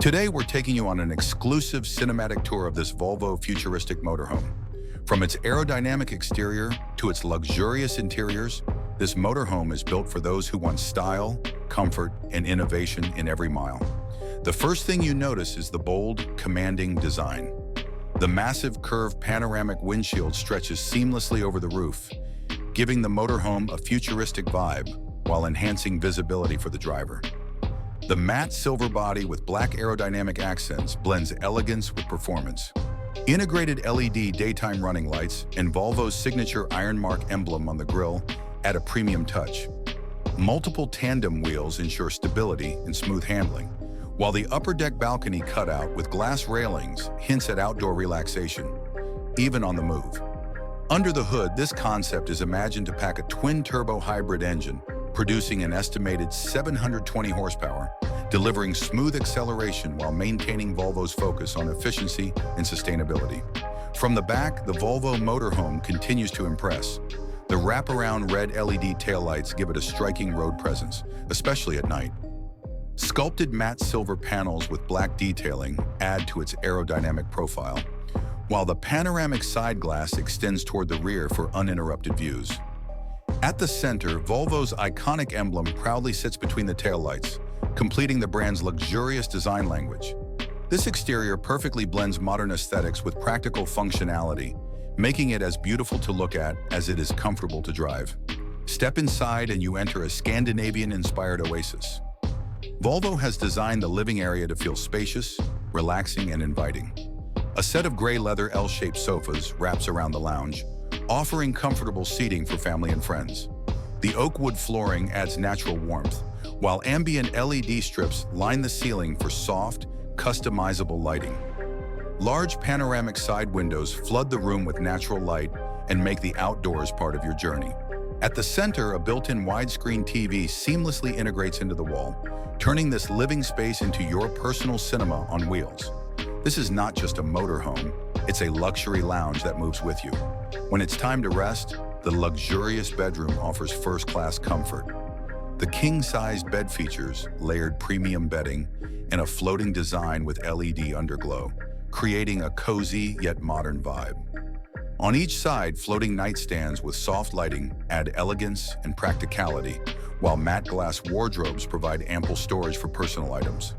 Today, we're taking you on an exclusive cinematic tour of this Volvo Futuristic Motorhome. From its aerodynamic exterior to its luxurious interiors, this motorhome is built for those who want style, comfort, and innovation in every mile. The first thing you notice is the bold, commanding design. The massive curved panoramic windshield stretches seamlessly over the roof, giving the motorhome a futuristic vibe while enhancing visibility for the driver. The matte silver body with black aerodynamic accents blends elegance with performance. Integrated LED daytime running lights and Volvo's signature iron mark emblem on the grille add a premium touch. Multiple tandem wheels ensure stability and smooth handling, while the upper deck balcony cutout with glass railings hints at outdoor relaxation, even on the move. Under the hood, this concept is imagined to pack a twin-turbo hybrid engine, producing an estimated 720 horsepower, delivering smooth acceleration while maintaining Volvo's focus on efficiency and sustainability. From the back, the Volvo motorhome continues to impress. The wraparound red LED taillights give it a striking road presence, especially at night. Sculpted matte silver panels with black detailing add to its aerodynamic profile, while the panoramic side glass extends toward the rear for uninterrupted views. At the center, Volvo's iconic emblem proudly sits between the taillights, completing the brand's luxurious design language. This exterior perfectly blends modern aesthetics with practical functionality, making it as beautiful to look at as it is comfortable to drive. Step inside and you enter a Scandinavian-inspired oasis. Volvo has designed the living area to feel spacious, relaxing, and inviting. A set of gray leather L-shaped sofas wraps around the lounge, offering comfortable seating for family and friends. The oak wood flooring adds natural warmth, while ambient LED strips line the ceiling for soft, customizable lighting. Large panoramic side windows flood the room with natural light and make the outdoors part of your journey. At the center, a built-in widescreen TV seamlessly integrates into the wall, turning this living space into your personal cinema on wheels. This is not just a motorhome, it's a luxury lounge that moves with you. When it's time to rest, the luxurious bedroom offers first-class comfort. The king-sized bed features layered premium bedding and a floating design with LED underglow, creating a cozy yet modern vibe. On each side, floating nightstands with soft lighting add elegance and practicality, while matte glass wardrobes provide ample storage for personal items.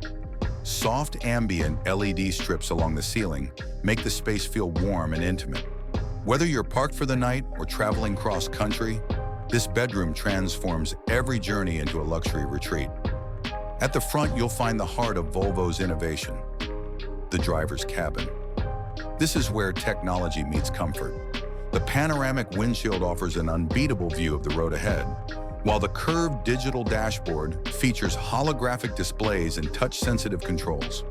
Soft ambient LED strips along the ceiling make the space feel warm and intimate. Whether you're parked for the night or traveling cross-country, this bedroom transforms every journey into a luxury retreat. At the front, you'll find the heart of Volvo's innovation, the driver's cabin. This is where technology meets comfort. The panoramic windshield offers an unbeatable view of the road ahead, while the curved digital dashboard features holographic displays and touch-sensitive controls.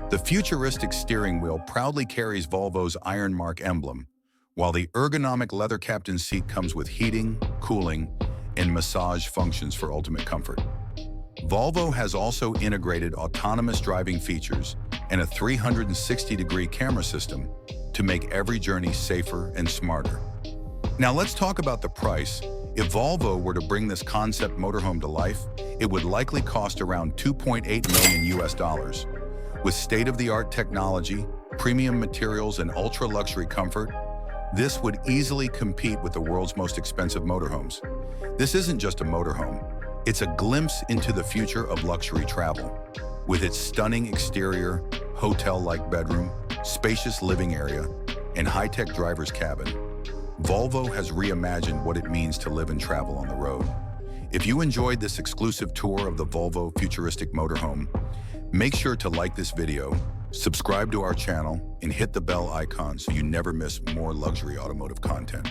The futuristic steering wheel proudly carries Volvo's iron mark emblem, while the ergonomic leather captain's seat comes with heating, cooling, and massage functions for ultimate comfort. Volvo has also integrated autonomous driving features and a 360-degree camera system to make every journey safer and smarter. Now let's talk about the price. If Volvo were to bring this concept motorhome to life, it would likely cost around $2.8 million. With state-of-the-art technology, premium materials, and ultra-luxury comfort, this would easily compete with the world's most expensive motorhomes. This isn't just a motorhome, it's a glimpse into the future of luxury travel. With its stunning exterior, hotel-like bedroom, spacious living area, and high-tech driver's cabin, Volvo has reimagined what it means to live and travel on the road. If you enjoyed this exclusive tour of the Volvo Futuristic Motorhome, make sure to like this video, subscribe to our channel, and hit the bell icon so you never miss more luxury automotive content.